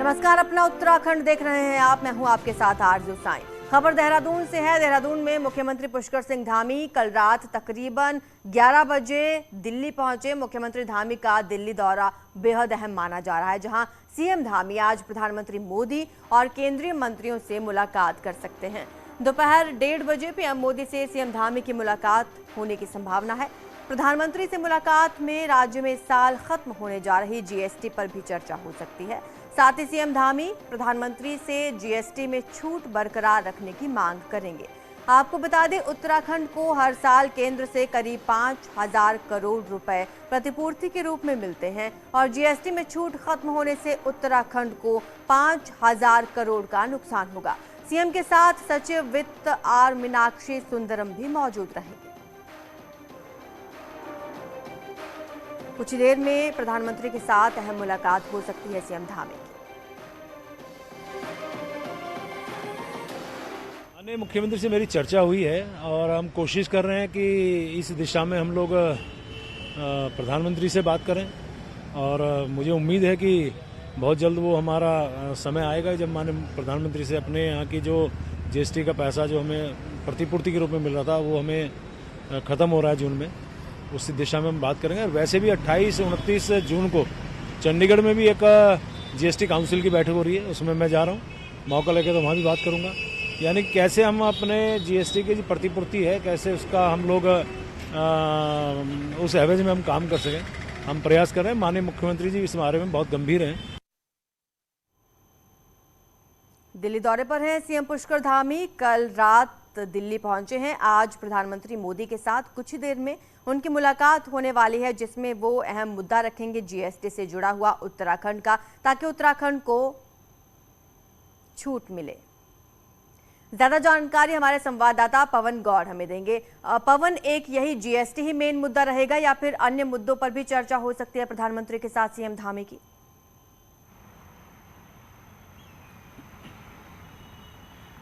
नमस्कार, अपना उत्तराखंड देख रहे हैं आप। मैं हूं आपके साथ आरजू साईं। खबर देहरादून से है। देहरादून में मुख्यमंत्री पुष्कर सिंह धामी कल रात तकरीबन 11 बजे दिल्ली पहुंचे। मुख्यमंत्री धामी का दिल्ली दौरा बेहद अहम माना जा रहा है, जहां सीएम धामी आज प्रधानमंत्री मोदी और केंद्रीय मंत्रियों से मुलाकात कर सकते हैं। दोपहर 1:30 बजे पीएम मोदी से सीएम धामी की मुलाकात होने की संभावना है। प्रधानमंत्री से मुलाकात में राज्य में इस साल खत्म होने जा रही जीएसटी पर भी चर्चा हो सकती है। साथ ही सीएम धामी प्रधानमंत्री से जीएसटी में छूट बरकरार रखने की मांग करेंगे। आपको बता दें, उत्तराखंड को हर साल केंद्र से करीब 5,000 करोड़ रुपए प्रतिपूर्ति के रूप में मिलते हैं और जीएसटी में छूट खत्म होने से उत्तराखंड को 5,000 करोड़ का नुकसान होगा। सीएम के साथ सचिव वित्त आर मीनाक्षी सुंदरम भी मौजूद रहेंगे। कुछ देर में प्रधानमंत्री के साथ अहम मुलाकात हो सकती है सीएम धामी की। माननीय मुख्यमंत्री से मेरी चर्चा हुई है और हम कोशिश कर रहे हैं कि इस दिशा में हम लोग प्रधानमंत्री से बात करें और मुझे उम्मीद है कि बहुत जल्द वो हमारा समय आएगा जब माननीय प्रधानमंत्री से अपने यहाँ की जो जीएसटी का पैसा जो हमें प्रतिपूर्ति के रूप में मिल रहा था वो हमें ख़त्म हो रहा है जून में, उस दिशा में हम बात करेंगे। वैसे भी 28-29 जून को चंडीगढ़ में भी एक जीएसटी काउंसिल की बैठक हो रही है, उसमें मैं जा रहा हूँ। मौका लगे तो वहाँ भी बात करूँगा, यानी कैसे हम अपने जीएसटी की जो प्रतिपूर्ति है कैसे उसका हम लोग उस एवज में हम काम कर सकें, हम प्रयास कर रहे हैं। माननीय मुख्यमंत्री जी इस बारे में बहुत गंभीर हैं। दिल्ली दौरे पर हैं सीएम पुष्कर धामी। कल रात दिल्ली पहुंचे हैं। आज प्रधानमंत्री मोदी के साथ कुछ ही देर में उनकी मुलाकात होने वाली है, जिसमें वो अहम मुद्दा रखेंगे जीएसटी से जुड़ा हुआ उत्तराखंड का, ताकि उत्तराखंड को छूट मिले। ज्यादा जानकारी हमारे संवाददाता पवन गौड़ हमें देंगे। पवन, एक यही जीएसटी ही मेन मुद्दा रहेगा या फिर अन्य मुद्दों पर भी चर्चा हो सकती है प्रधानमंत्री के साथ सीएम धामी की?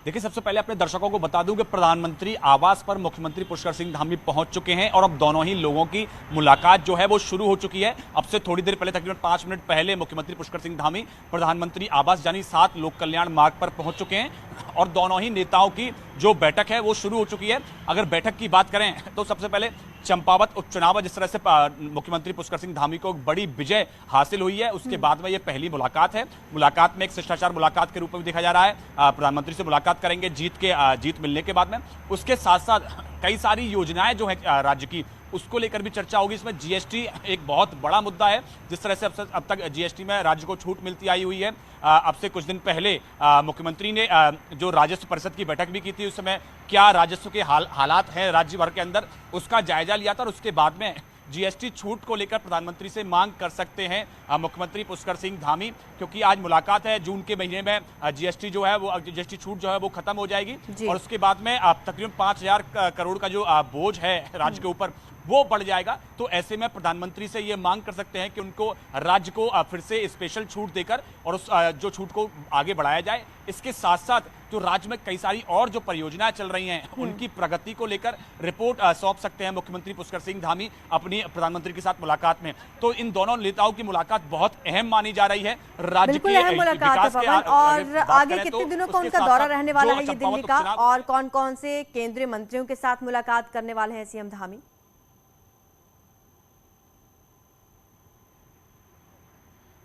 देखिए, सबसे पहले अपने दर्शकों को बता दूं कि प्रधानमंत्री आवास पर मुख्यमंत्री पुष्कर सिंह धामी पहुंच चुके हैं और अब दोनों ही लोगों की मुलाकात जो है वो शुरू हो चुकी है। अब से थोड़ी देर पहले, तकरीबन 5 मिनट पहले, मुख्यमंत्री पुष्कर सिंह धामी प्रधानमंत्री आवास यानी 7 लोक कल्याण मार्ग पर पहुंच चुके हैं और दोनों ही नेताओं की जो बैठक है वो शुरू हो चुकी है। अगर बैठक की बात करें तो सबसे पहले चंपावत उपचुनाव, जिस तरह से मुख्यमंत्री पुष्कर सिंह धामी को बड़ी विजय हासिल हुई है, उसके बाद में ये पहली मुलाकात है। मुलाकात में एक शिष्टाचार मुलाकात के रूप में देखा जा रहा है। प्रधानमंत्री से मुलाकात करेंगे जीत मिलने के बाद में। उसके साथ साथ कई सारी योजनाएं जो है राज्य की, उसको लेकर भी चर्चा होगी। इसमें जीएसटी एक बहुत बड़ा मुद्दा है। जिस तरह से अब तक जीएसटी में राज्य को छूट मिलती आई हुई है, अब से कुछ दिन पहले मुख्यमंत्री ने जो राजस्व परिषद की बैठक भी की थी, उस समय क्या राजस्व के हालात हैं राज्य भर के अंदर, उसका जायजा लिया था और उसके बाद में जीएसटी छूट को लेकर प्रधानमंत्री से मांग कर सकते हैं मुख्यमंत्री पुष्कर सिंह धामी, क्योंकि आज मुलाकात है। जून के महीने में जीएसटी जो है वो जीएसटी छूट जो है वो खत्म हो जाएगी और उसके बाद में तकरीबन 5,000 करोड़ का जो बोझ है राज्य के ऊपर वो बढ़ जाएगा। तो ऐसे में प्रधानमंत्री से ये मांग कर सकते हैं कि उनको राज्य को फिर से स्पेशल छूट देकर और उस जो छूट को आगे बढ़ाया जाए। इसके साथ साथ जो राज्य में कई सारी और जो परियोजनाएं चल रही हैं उनकी प्रगति को लेकर रिपोर्ट सौंप सकते हैं मुख्यमंत्री पुष्कर सिंह धामी अपनी प्रधानमंत्री के साथ मुलाकात में। तो इन दोनों नेताओं की मुलाकात बहुत अहम मानी जा रही है राज्य के विकास के। और आगे कितने दिनों का उनका दौरा रहने वाला है ये दिल्ली का, और कौन कौन से केंद्रीय मंत्रियों के साथ मुलाकात करने वाले हैं सीएम धामी?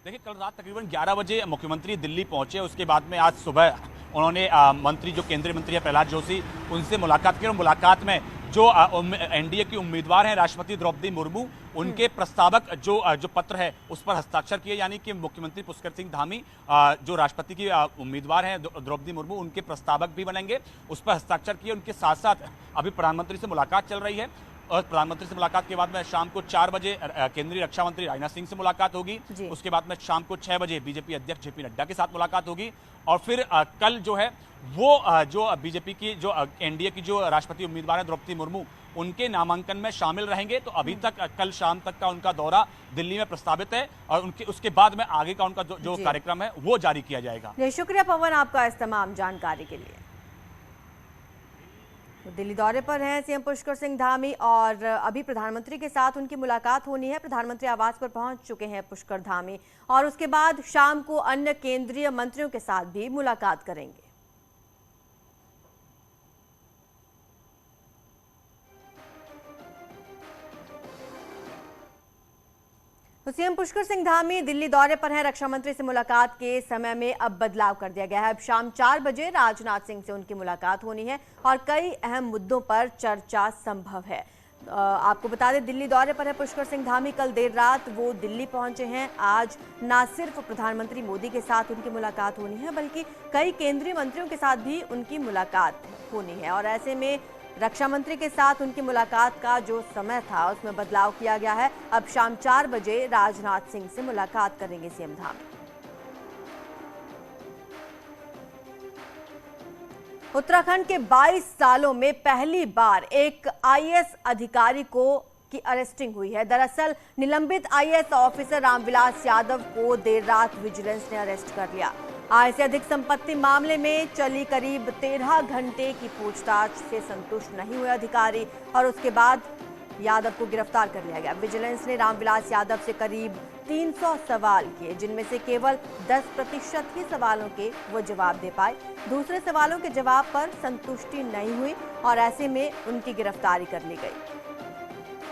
देखिए, कल रात तकरीबन 11 बजे मुख्यमंत्री दिल्ली पहुंचे। उसके बाद में आज सुबह उन्होंने मंत्री जो केंद्रीय मंत्री है प्रहलाद जोशी, उनसे मुलाकात की और मुलाकात में जो एनडीए की उम्मीदवार हैं राष्ट्रपति द्रौपदी मुर्मू, उनके प्रस्तावक जो पत्र है उस पर हस्ताक्षर किए। यानी कि मुख्यमंत्री पुष्कर सिंह धामी जो राष्ट्रपति की उम्मीदवार हैं द्रौपदी मुर्मू, उनके प्रस्तावक भी बनेंगे, उस पर हस्ताक्षर किए। उनके साथ साथ अभी प्रधानमंत्री से मुलाकात चल रही है और प्रधानमंत्री से मुलाकात के बाद में शाम को 4 बजे केंद्रीय रक्षा मंत्री राजनाथ सिंह से मुलाकात होगी। उसके बाद में शाम को 6 बजे बीजेपी अध्यक्ष जेपी नड्डा के साथ मुलाकात होगी और फिर कल जो है वो जो बीजेपी की जो एनडीए की जो राष्ट्रपति उम्मीदवार है द्रौपदी मुर्मू, उनके नामांकन में शामिल रहेंगे। तो अभी तक कल शाम तक का उनका दौरा दिल्ली में प्रस्तावित है और उसके बाद में आगे का उनका जो कार्यक्रम है वो जारी किया जाएगा। शुक्रिया पवन आपका इस तमाम जानकारी के लिए। दिल्ली दौरे पर हैं सीएम पुष्कर सिंह धामी और अभी प्रधानमंत्री के साथ उनकी मुलाकात होनी है। प्रधानमंत्री आवास पर पहुंच चुके हैं पुष्कर धामी और उसके बाद शाम को अन्य केंद्रीय मंत्रियों के साथ भी मुलाकात करेंगे। तो सीएम पुष्कर सिंह धामी दिल्ली दौरे पर हैं। रक्षा मंत्री से मुलाकात के समय में अब बदलाव कर दिया गया है। अब शाम 4 बजे राजनाथ सिंह से उनकी मुलाकात होनी है और कई अहम मुद्दों पर चर्चा संभव है। आपको बता दें, दिल्ली दौरे पर है पुष्कर सिंह धामी। कल देर रात वो दिल्ली पहुंचे हैं। आज न सिर्फ प्रधानमंत्री मोदी के साथ उनकी मुलाकात होनी है, बल्कि कई केंद्रीय मंत्रियों के साथ भी उनकी मुलाकात होनी है। और ऐसे में रक्षा मंत्री के साथ उनकी मुलाकात का जो समय था उसमें बदलाव किया गया है। अब शाम 4 बजे राजनाथ सिंह से मुलाकात करेंगे सीएम धामी। उत्तराखंड के 22 सालों में पहली बार एक आईएएस अधिकारी की अरेस्टिंग हुई है। दरअसल निलंबित आईएएस ऑफिसर रामविलास यादव को देर रात विजिलेंस ने अरेस्ट कर लिया। आय से अधिक संपत्ति मामले में चली करीब 13 घंटे की पूछताछ से संतुष्ट नहीं हुए अधिकारी और उसके बाद यादव को गिरफ्तार कर लिया गया। विजिलेंस ने रामविलास यादव से करीब 300 सवाल किए, जिनमें से केवल 10% ही सवालों के वो जवाब दे पाए। दूसरे सवालों के जवाब पर संतुष्टि नहीं हुई और ऐसे में उनकी गिरफ्तारी कर ली गई।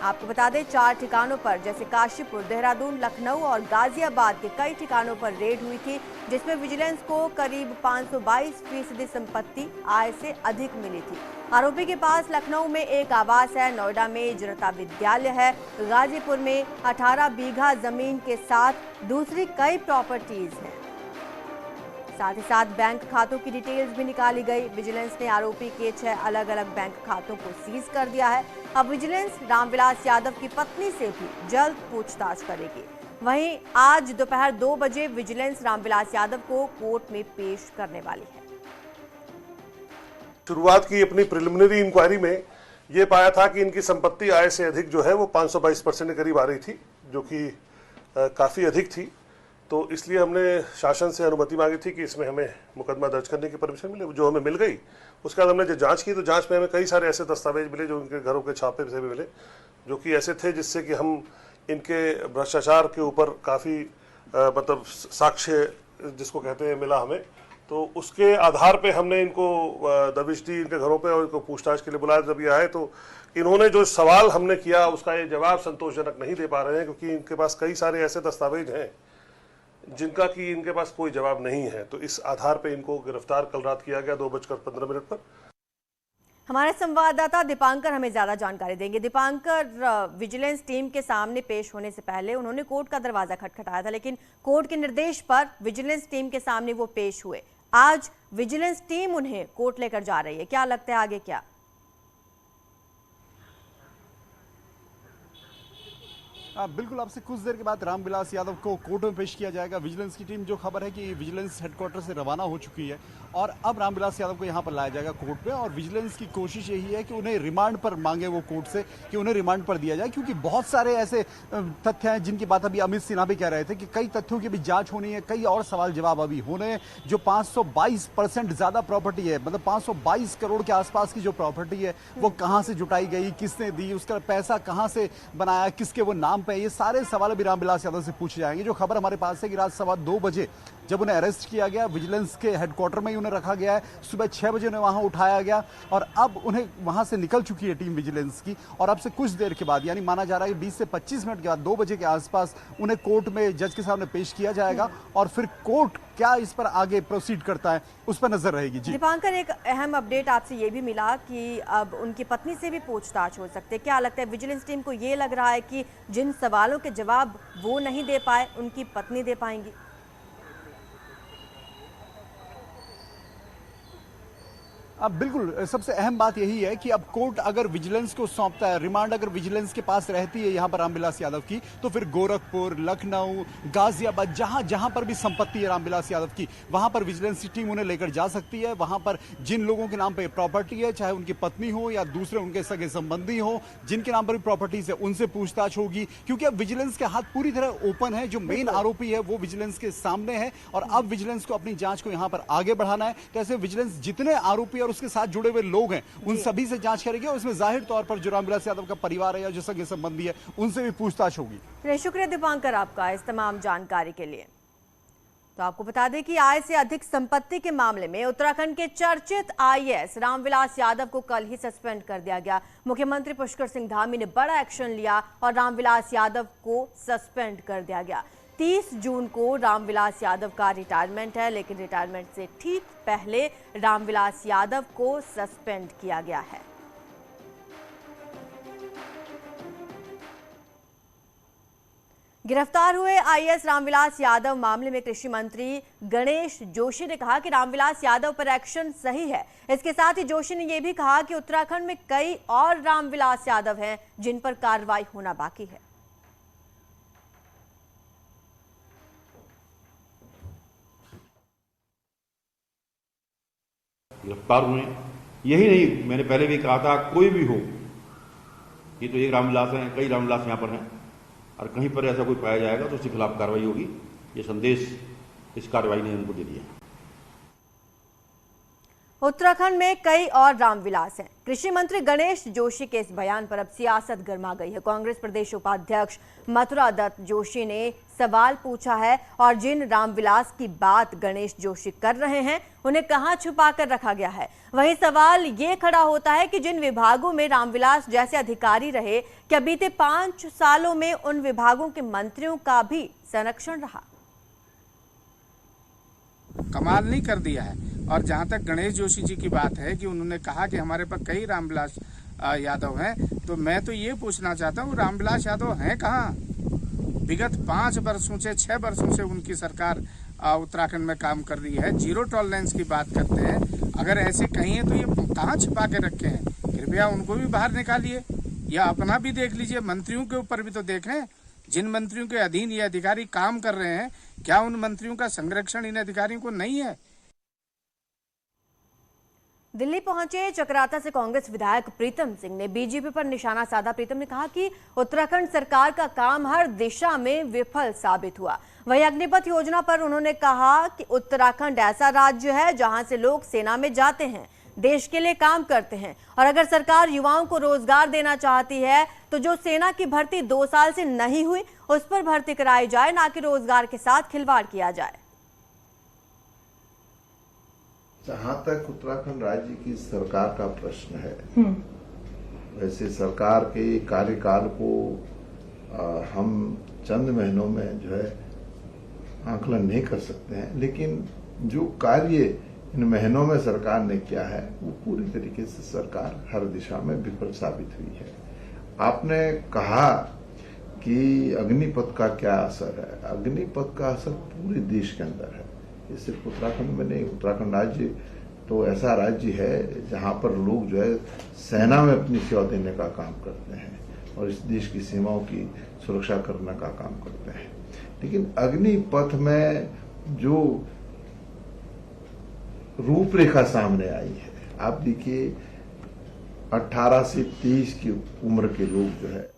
आपको बता दें, 4 ठिकानों पर जैसे काशीपुर, देहरादून, लखनऊ और गाजियाबाद के कई ठिकानों पर रेड हुई थी, जिसमें विजिलेंस को करीब 522% संपत्ति आय से अधिक मिली थी। आरोपी के पास लखनऊ में एक आवास है, नोएडा में जनता विद्यालय है, गाजीपुर में 18 बीघा जमीन के साथ दूसरी कई प्रॉपर्टीज हैं। साथ ही साथ बैंक खातों की डिटेल्स भी निकाली गई। विजिलेंस ने आरोपी के 6 अलग अलग बैंक खातों को सीज कर दिया है। अब विजिलेंस रामविलास यादव की पत्नी से भी जल्द पूछताछ करेगी। वहीं आज दोपहर 2 बजे विजिलेंस रामविलास यादव को कोर्ट में पेश करने वाली है। शुरुआत की अपनी प्रिलिमिनरी इंक्वायरी में ये पाया था कि इनकी संपत्ति आय से अधिक जो है वो 522% के करीब आ रही थी, जो कि काफ़ी अधिक थी। तो इसलिए हमने शासन से अनुमति मांगी थी कि इसमें हमें मुकदमा दर्ज करने की परमिशन मिले, जो हमें मिल गई। उसके बाद हमने जो जांच की तो जांच में हमें कई सारे ऐसे दस्तावेज मिले जो उनके घरों के छापे से भी मिले, जो कि ऐसे थे जिससे कि हम इनके भ्रष्टाचार के ऊपर काफ़ी मतलब साक्ष्य जिसको कहते हैं मिला हमें। तो उसके आधार पे हमने इनको दबिश दी इनके घरों पे और इनको पूछताछ के लिए बुलाया। जब ये आए तो इन्होंने जो सवाल हमने किया उसका ये जवाब संतोषजनक नहीं दे पा रहे हैं, क्योंकि इनके पास कई सारे ऐसे दस्तावेज हैं जिनका कि इनके पास कोई जवाब नहीं है। तो इस आधार पे इनको गिरफ्तार कल रात किया गया 2:15 पर। हमारे संवाददाता दीपांकर हमें ज्यादा जानकारी देंगे। दीपांकर, विजिलेंस टीम के सामने पेश होने से पहले उन्होंने कोर्ट का दरवाजा खटखटाया था, लेकिन कोर्ट के निर्देश पर विजिलेंस टीम के सामने वो पेश हुए। आज विजिलेंस टीम उन्हें कोर्ट लेकर जा रही है, क्या लगता है आगे क्या? बिल्कुल, आपसे कुछ देर के बाद रामविलास यादव को कोर्ट में पेश किया जाएगा। विजिलेंस की टीम, जो खबर है कि विजिलेंस हेडक्वार्टर से रवाना हो चुकी है और अब रामविलास यादव को यहां पर लाया जाएगा कोर्ट पे। और विजिलेंस की कोशिश यही है कि उन्हें रिमांड पर मांगे वो कोर्ट से कि उन्हें रिमांड पर दिया जाए, क्योंकि बहुत सारे ऐसे तथ्य हैं जिनकी बात अभी अमित सिन्हा भी कह रहे थे कि कई तथ्यों की भी जांच होनी है, कई और सवाल जवाब अभी होने हैं। जो 522% ज्यादा प्रॉपर्टी है, मतलब 522 करोड़ के आसपास की जो प्रॉपर्टी है वो कहां से जुटाई गई, किसने दी, उसका पैसा कहां से बनाया, किसके वो नाम पे, ये सारे सवाल भी रामविलास यादव से पूछे जाएंगे। जो खबर हमारे पास है कि रात 2:15 बजे जब उन्हें अरेस्ट किया गया, विजिलेंस के हेडक्वार्टर में ही उन्हें रखा गया है। सुबह 6 बजे उन्हें वहां उठाया गया और अब उन्हें वहां से निकल चुकी है टीम विजिलेंस की। और अब से कुछ देर के बाद, यानी माना जा रहा है कि 20 से 25 मिनट के बाद 2 बजे के आसपास उन्हें कोर्ट में जज के सामने पेश किया जाएगा और फिर कोर्ट क्या इस पर आगे प्रोसीड करता है उस पर नजर रहेगी। जी दीपांकर, एक अहम अपडेट आपसे ये भी मिला कि अब उनकी पत्नी से भी पूछताछ हो सकती है। क्या लगता है विजिलेंस टीम को ये लग रहा है कि जिन सवालों के जवाब वो नहीं दे पाए उनकी पत्नी दे पाएंगी? अब बिल्कुल सबसे अहम बात यही है कि अब कोर्ट अगर विजिलेंस को सौंपता है, रिमांड अगर विजिलेंस के पास रहती है यहाँ पर रामविलास यादव की, तो फिर गोरखपुर, लखनऊ, गाजियाबाद, जहां पर भी संपत्ति है रामविलास यादव की, वहां पर विजिलेंस की टीम उन्हें लेकर जा सकती है। वहां पर जिन लोगों के नाम पर प्रॉपर्टी है, चाहे उनकी पत्नी हो या दूसरे उनके सगे संबंधी हो, जिनके नाम पर भी प्रॉपर्टीज है, उनसे पूछताछ होगी। क्योंकि अब विजिलेंस के हाथ पूरी तरह ओपन है। जो मेन आरोपी है वो विजिलेंस के सामने है और अब विजिलेंस को अपनी जांच को यहाँ पर आगे बढ़ाना है। तो ऐसे विजिलेंस जितने आरोपी और और उसके साथ जुड़े हुए लोग हैं उन सभी से जांच करेगी और इसमें जाहिर तौर पर जो रामविलास यादव का परिवार है या जो सगे संबंधी है उनसे भी पूछताछ होगी। शुक्रिया दीपांकर आपका इस तमाम जानकारी के लिए। तो आपको बता दें कि आय से अधिक संपत्ति के मामले में उत्तराखंड के चर्चित आईएएस रामविलास यादव को कल ही सस्पेंड कर दिया गया। मुख्यमंत्री पुष्कर सिंह धामी ने बड़ा एक्शन लिया और रामविलास यादव को सस्पेंड कर दिया गया। 30 जून को रामविलास यादव का रिटायरमेंट है, लेकिन रिटायरमेंट से ठीक पहले रामविलास यादव को सस्पेंड किया गया है। गिरफ्तार हुए आईएएस रामविलास यादव मामले में कृषि मंत्री गणेश जोशी ने कहा कि रामविलास यादव पर एक्शन सही है। इसके साथ ही जोशी ने यह भी कहा कि उत्तराखंड में कई और रामविलास यादव हैं जिन पर कार्रवाई होना बाकी है। गिरफ्तार हुए, यही नहीं, मैंने पहले भी कहा था कोई भी हो, ये तो एक रामविलास है, कई रामविलास यहाँ पर हैं और कहीं पर ऐसा कोई पाया जाएगा तो उसके खिलाफ कार्रवाई होगी। ये संदेश इस कार्रवाई ने उनको दे दिया। उत्तराखंड में कई और रामविलास हैं। कृषि मंत्री गणेश जोशी के इस बयान पर अब सियासत गर्मा गई है। कांग्रेस प्रदेश उपाध्यक्ष मथुरा दत्त जोशी ने सवाल पूछा है और जिन रामविलास की बात गणेश जोशी कर रहे हैं उन्हें कहां छुपा कर रखा गया है। वहीं सवाल ये खड़ा होता है कि जिन विभागों में रामविलास जैसे अधिकारी रहे, क्या बीते 5 सालों में उन विभागों के मंत्रियों का भी संरक्षण रहा? कमाल नहीं कर दिया है। और जहां तक गणेश जोशी जी की बात है कि उन्होंने कहा कि हमारे पास कई रामविलास यादव हैं, तो मैं तो ये पूछना चाहता हूँ रामविलास यादव हैं कहाँ? विगत 5 वर्षों से 6 वर्षों से उनकी सरकार उत्तराखंड में काम कर रही है। जीरो टॉलरेंस की बात करते हैं। अगर ऐसे कहीं है तो ये कहाँ छिपा के रखे हैं? कृपया उनको भी बाहर निकालिए या अपना भी देख लीजिए। मंत्रियों के ऊपर भी तो देखें, जिन मंत्रियों के अधीन ये अधिकारी काम कर रहे हैं, क्या उन मंत्रियों का संरक्षण इन अधिकारियों को नहीं है? दिल्ली पहुंचे चकराता से कांग्रेस विधायक प्रीतम सिंह ने बीजेपी पर निशाना साधा। प्रीतम ने कहा कि उत्तराखंड सरकार का काम हर दिशा में विफल साबित हुआ। वहीं अग्निपथ योजना पर उन्होंने कहा कि उत्तराखंड ऐसा राज्य है जहां से लोग सेना में जाते हैं, देश के लिए काम करते हैं, और अगर सरकार युवाओं को रोजगार देना चाहती है तो जो सेना की भर्ती 2 साल से नहीं हुई उस पर भर्ती कराई जाए, ना कि रोजगार के साथ खिलवाड़ किया जाए। जहाँ तक उत्तराखंड राज्य की सरकार का प्रश्न है, वैसे सरकार के कार्यकाल को हम चंद महीनों में जो है आकलन नहीं कर सकते हैं, लेकिन जो कार्य इन महीनों में सरकार ने किया है वो पूरी तरीके से सरकार हर दिशा में विफल साबित हुई है। आपने कहा कि अग्निपथ का क्या असर है? अग्निपथ का असर पूरे देश के अंदर है, ये सिर्फ उत्तराखंड में नहीं। उत्तराखंड राज्य तो ऐसा राज्य है जहां पर लोग जो है सेना में अपनी सेवा देने का काम करते हैं और इस देश की सीमाओं की सुरक्षा करने का काम करते हैं। लेकिन अग्निपथ में जो रूपरेखा सामने आई है, आप देखिए 18 से 23 की उम्र के लोग जो है,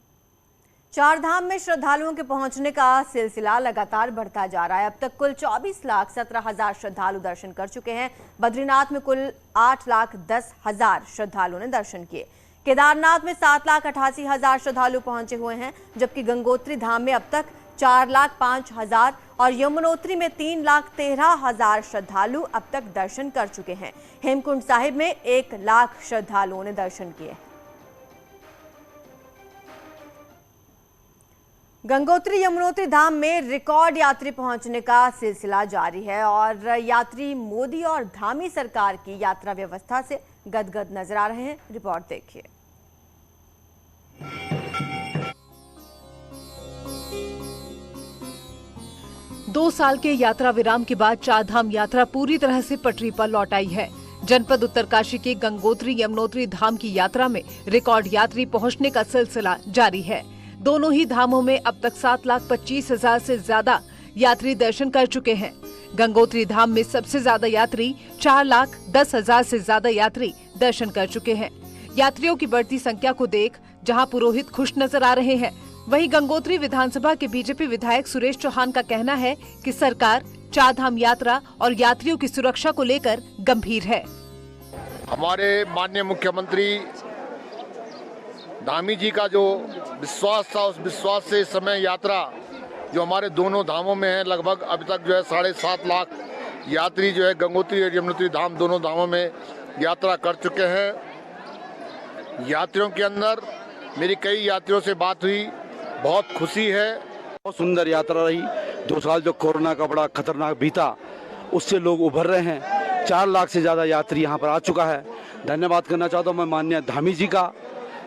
चारधाम में श्रद्धालुओं के पहुंचने का सिलसिला लगातार बढ़ता जा रहा है। अब तक कुल 24,17,000 श्रद्धालु दर्शन कर चुके हैं। बद्रीनाथ में कुल 8,10,000 श्रद्धालुओं ने दर्शन किए। केदारनाथ में 7,88,000 श्रद्धालु पहुंचे हुए हैं, जबकि गंगोत्री धाम में अब तक 4,05,000 और यमुनोत्री में 3,13,000 श्रद्धालु अब तक दर्शन कर चुके हैं। हेमकुंड साहिब में 1 लाख श्रद्धालुओं ने दर्शन किए। गंगोत्री यमुनोत्री धाम में रिकॉर्ड यात्री पहुंचने का सिलसिला जारी है और यात्री मोदी और धामी सरकार की यात्रा व्यवस्था से गदगद नजर आ रहे हैं। रिपोर्ट देखिए। दो साल के यात्रा विराम के बाद चारधाम यात्रा पूरी तरह से पटरी पर लौट आई है। जनपद उत्तरकाशी के गंगोत्री यमुनोत्री धाम की यात्रा में रिकॉर्ड यात्री पहुंचने का सिलसिला जारी है। दोनों ही धामों में अब तक 7,25,000 से ज्यादा यात्री दर्शन कर चुके हैं। गंगोत्री धाम में सबसे ज्यादा यात्री 4,10,000 से ज्यादा यात्री दर्शन कर चुके हैं। यात्रियों की बढ़ती संख्या को देख जहां पुरोहित खुश नजर आ रहे हैं, वहीं गंगोत्री विधानसभा के बीजेपी विधायक सुरेश चौहान का कहना है कि सरकार चारधाम यात्रा और यात्रियों की सुरक्षा को लेकर गंभीर है। हमारे माननीय मुख्यमंत्री धामी जी का जो विश्वास था, उस विश्वास से इस समय यात्रा जो हमारे दोनों धामों में है, लगभग अभी तक जो है 7.5 लाख यात्री जो है गंगोत्री और यमुनोत्री धाम दोनों धामों में यात्रा कर चुके हैं। यात्रियों के अंदर मेरी कई यात्रियों से बात हुई, बहुत खुशी है। बहुत सुंदर यात्रा रही। 2 साल जो कोरोना का बड़ा खतरनाक बीता, उससे लोग उभर रहे हैं। 4 लाख से ज़्यादा यात्री यहाँ पर आ चुका है। धन्यवाद करना चाहता हूँ मैं माननीय धामी जी का,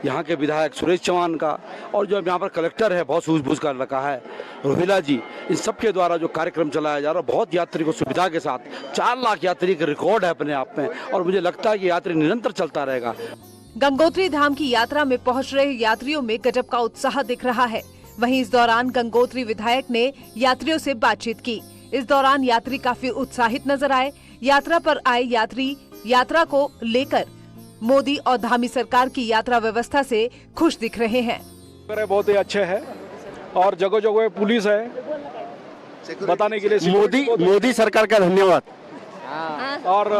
यहाँ के विधायक सुरेश चौहान का, और जो यहाँ पर कलेक्टर है बहुत सूझबूझ कर रखा है रोहिला जी, इन सब के द्वारा जो कार्यक्रम चलाया जा रहा है बहुत यात्री को सुविधा के साथ। 4 लाख यात्री का रिकॉर्ड है अपने आप में, और मुझे लगता है कि यात्री निरंतर चलता रहेगा। गंगोत्री धाम की यात्रा में पहुंच रहे यात्रियों में गजब का उत्साह दिख रहा है। वहीं इस दौरान गंगोत्री विधायक ने यात्रियों से बातचीत की। इस दौरान यात्री काफी उत्साहित नजर आए। यात्रा पर आए यात्री यात्रा को लेकर मोदी और धामी सरकार की यात्रा व्यवस्था से खुश दिख रहे हैं। बहुत ही अच्छे है और जगह जगह पुलिस है बताने के लिए। मोदी सरकार का धन्यवाद। और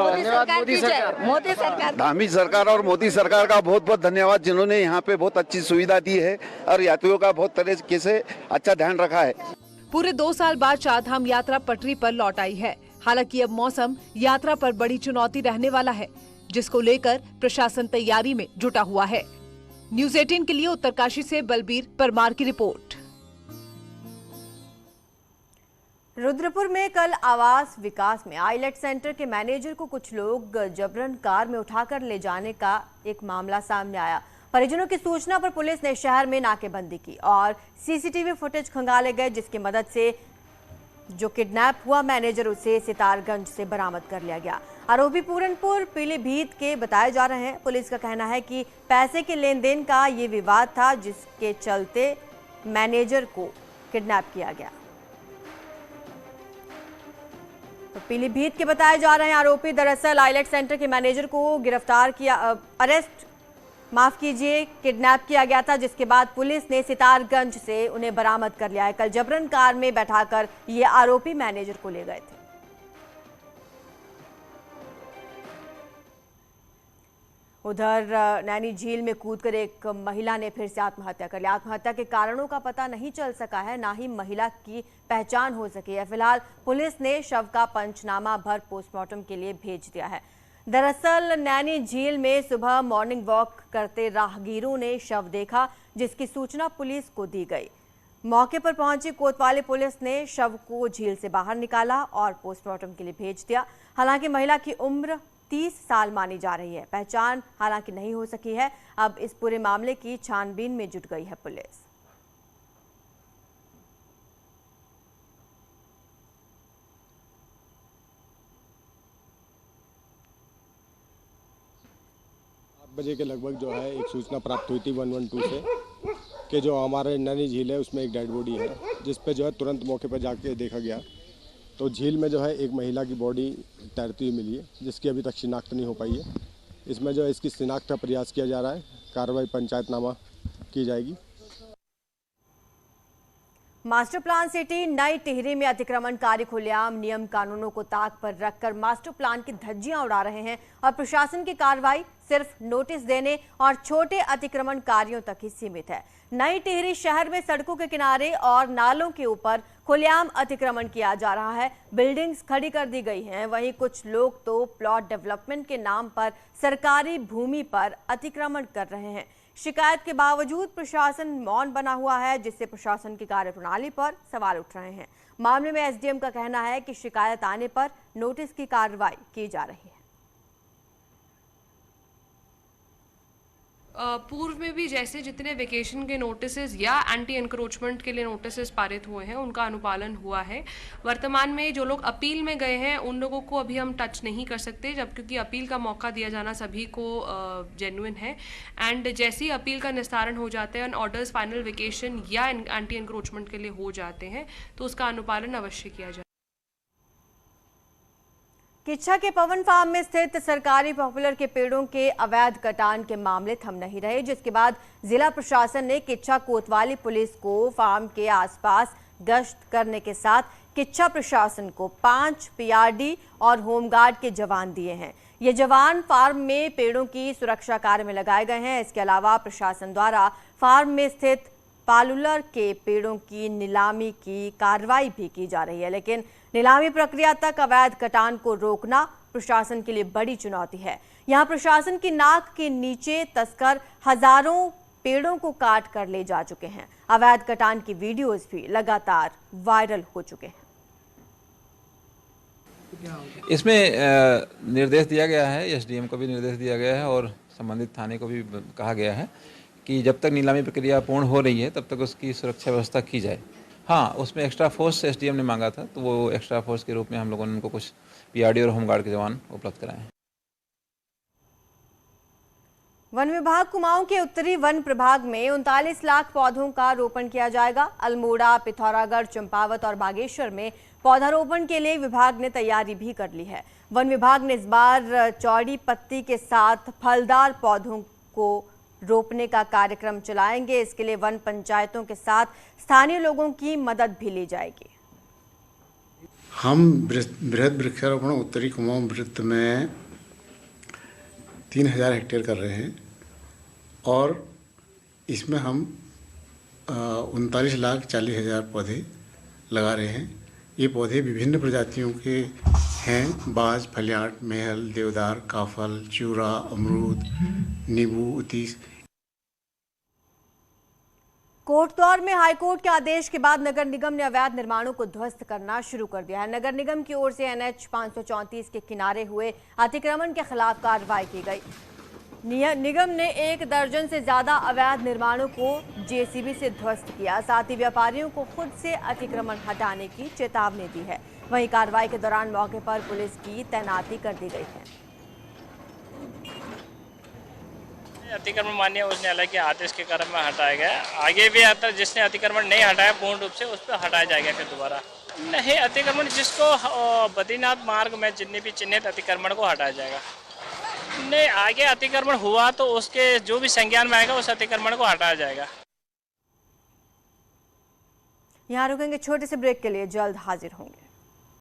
मोदी सरकार, धामी सरकार और मोदी सरकार का बहुत बहुत धन्यवाद, जिन्होंने यहाँ पे बहुत अच्छी सुविधा दी है और यात्रियों का बहुत तरीके से अच्छा ध्यान रखा है। पूरे 2 साल बाद चारधाम यात्रा पटरी पर लौट आई है। हालांकि अब मौसम यात्रा पर बड़ी चुनौती रहने वाला है, जिसको लेकर प्रशासन तैयारी में जुटा हुआ है। न्यूज़ 18 के लिए उत्तरकाशी से बलबीर परमार की रिपोर्ट। रुद्रपुर में कल आवास विकास में आईलेट सेंटर के मैनेजर को कुछ लोग जबरन कार में उठाकर ले जाने का एक मामला सामने आया। परिजनों की सूचना पर पुलिस ने शहर में नाकेबंदी की और सीसीटीवी फुटेज खंगाले गए, जिसकी मदद से जो किडनैप हुआ मैनेजर उसे सितारगंज से बरामद कर लिया गया। आरोपी पूरनपुर पीलीभीत के बताए जा रहे हैं। पुलिस का कहना है कि पैसे के लेन देन का ये विवाद था, जिसके चलते मैनेजर को किडनैप किया गया। तो पीलीभीत के बताए जा रहे हैं आरोपी दरअसल आईलेट सेंटर के मैनेजर को किडनैप किया गया था, जिसके बाद पुलिस ने सितारगंज से उन्हें बरामद कर लिया है। कल जबरन कार में बैठाकर ये आरोपी मैनेजर को ले गए थे। उधर नैनी झील में कूदकर एक महिला ने फिर से आत्महत्या कर ली। आत्महत्या के कारणों का पता नहीं चल सका है, ना ही महिला की पहचान हो सकी है। फिलहाल पुलिस ने शव का पंचनामा भर पोस्टमार्टम के लिए भेज दिया है। दरअसल नैनी झील में सुबह मॉर्निंग वॉक करते राहगीरों ने शव देखा, जिसकी सूचना पुलिस को दी गई। मौके पर पहुंची कोतवाली पुलिस ने शव को झील से बाहर निकाला और पोस्टमार्टम के लिए भेज दिया। हालांकि महिला की उम्र 30 साल मानी जा रही है। पहचान हालांकि नहीं हो सकी है। अब इस पूरे मामले की छानबीन में जुट गई है पुलिस। बजे के लगभग जो है एक सूचना प्राप्त हुई थी 112 से कि जो हमारे नैनी झील है उसमें एक डेड बॉडी है, जिस पे जो है तुरंत मौके पर जाके देखा गया तो झील में जो है एक महिला की बॉडी तैरती हुई मिली है, जिसकी अभी तक शिनाख्त नहीं हो पाई है। इसमें जो है इसकी शिनाख्त का प्रयास किया जा रहा है। कार्रवाई पंचायतनामा की जाएगी। मास्टर प्लान सिटी नई टिहरी में अतिक्रमणकारी खुलेआम नियम कानूनों को ताक पर रखकर मास्टर प्लान की धज्जियां उड़ा रहे हैं और प्रशासन की कार्रवाई सिर्फ नोटिस देने और छोटे अतिक्रमणकारियों तक ही सीमित है। नई टिहरी शहर में सड़कों के किनारे और नालों के ऊपर खुलेआम अतिक्रमण किया जा रहा है। बिल्डिंग्स खड़ी कर दी गई हैं। वहीं कुछ लोग तो प्लॉट डेवलपमेंट के नाम पर सरकारी भूमि पर अतिक्रमण कर रहे हैं। शिकायत के बावजूद प्रशासन मौन बना हुआ है, जिससे प्रशासन की कार्यप्रणाली पर सवाल उठ रहे हैं। मामले में एसडीएम का कहना है कि शिकायत आने पर नोटिस की कार्रवाई की जा रही है। पूर्व में भी जैसे जितने वेकेशन के नोटिसेस या एंटी एनक्रोचमेंट के लिए नोटिसेस पारित हुए हैं, उनका अनुपालन हुआ है। वर्तमान में जो लोग अपील में गए हैं उन लोगों को अभी हम टच नहीं कर सकते, जब क्योंकि अपील का मौका दिया जाना सभी को जेन्युइन है। एंड जैसे ही अपील का निस्तारण हो जाते हैं, ऑर्डर्स फाइनल वेकेशन या एंटी एनक्रोचमेंट के लिए हो जाते हैं, तो उसका अनुपालन अवश्य किया जाए। किच्छा के पवन फार्म में स्थित सरकारी पॉपुलर के पेड़ों के अवैध कटान के मामले थम नहीं रहे, जिसके बाद जिला प्रशासन ने किच्छा कोतवाली पुलिस को फार्म के आसपास गश्त करने के साथ किच्छा प्रशासन को 5 पीआरडी और होमगार्ड के जवान दिए हैं। ये जवान फार्म में पेड़ों की सुरक्षा कार्य में लगाए गए हैं। इसके अलावा प्रशासन द्वारा फार्म में स्थित पालुलर के पेड़ों की नीलामी की कार्रवाई भी की जा रही है, लेकिन नीलामी प्रक्रिया तक अवैध कटान को रोकना प्रशासन के लिए बड़ी चुनौती है। यहाँ प्रशासन की नाक के नीचे तस्कर हजारों पेड़ों को काट कर ले जा चुके हैं। अवैध कटान की वीडियोस भी लगातार वायरल हो चुके हैं। इसमें निर्देश दिया गया है, एसडीएम को भी निर्देश दिया गया है और संबंधित थाने को भी कहा गया है कि जब तक नीलामी प्रक्रिया पूर्ण हो रही है तब तक उसकी सुरक्षा व्यवस्था की जाए। हाँ, उसमें एक्स्ट्रा फोर्स एसडीएम ने मांगा था, तो वो एक्स्ट्रा फोर्स के रूप में हम लोगों ने उनको कुछ पीआरडी और होमगार्ड के जवान उपलब्ध कराए हैं। वन विभाग कुमाऊं के उत्तरी वन प्रभाग में 39 लाख पौधों का रोपण किया जाएगा। अल्मोड़ा, पिथौरागढ़, चंपावत और बागेश्वर में पौधारोपण के लिए विभाग ने तैयारी भी कर ली है। वन विभाग ने इस बार चौड़ी पत्ती के साथ फलदार पौधों को रोपने का कार्यक्रम चलाएंगे। इसके लिए वन पंचायतों के साथ स्थानीय लोगों की मदद भी ली जाएगी। हम बृहद वृक्षारोपण उत्तरी कुमाऊं वृत्त में 3000 हेक्टेयर कर रहे हैं और इसमें हम 39,40,000 पौधे लगा रहे हैं। ये पौधे विभिन्न प्रजातियों के हैं। बाज, फलियाट, महल, देवदार, काफल, चूरा, अमरूद, नींबू, उतीस। कोटद्वार में हाईकोर्ट के आदेश के बाद नगर निगम ने अवैध निर्माणों को ध्वस्त करना शुरू कर दिया है। नगर निगम की ओर से NH 534 के किनारे हुए अतिक्रमण के खिलाफ कार्रवाई की गई। निगम ने 1 दर्जन से ज्यादा अवैध निर्माणों को जेसीबी से ध्वस्त किया। साथ ही व्यापारियों को खुद से अतिक्रमण हटाने की चेतावनी दी है। वहीं कार्रवाई के दौरान मौके पर पुलिस की तैनाती कर दी गई है। अतिक्रमण माननीय उच्च न्यायालय के आदेश के क्रम में हटाया गया। आगे भी आता जिसने अतिक्रमण नहीं हटाया पूर्ण रूप से उस पर हटाया जाएगा फिर दोबारा। नहीं, अतिक्रमण जिसको बद्रीनाथ मार्ग में जितने भी चिन्हित अतिक्रमण को हटाया जाएगा। नहीं, आगे अतिक्रमण हुआ तो उसके जो भी संज्ञान में आएगा उस अतिक्रमण को हटाया जाएगा। यहाँ रुकेंगे छोटे से ब्रेक के लिए, जल्द हाजिर होंगे।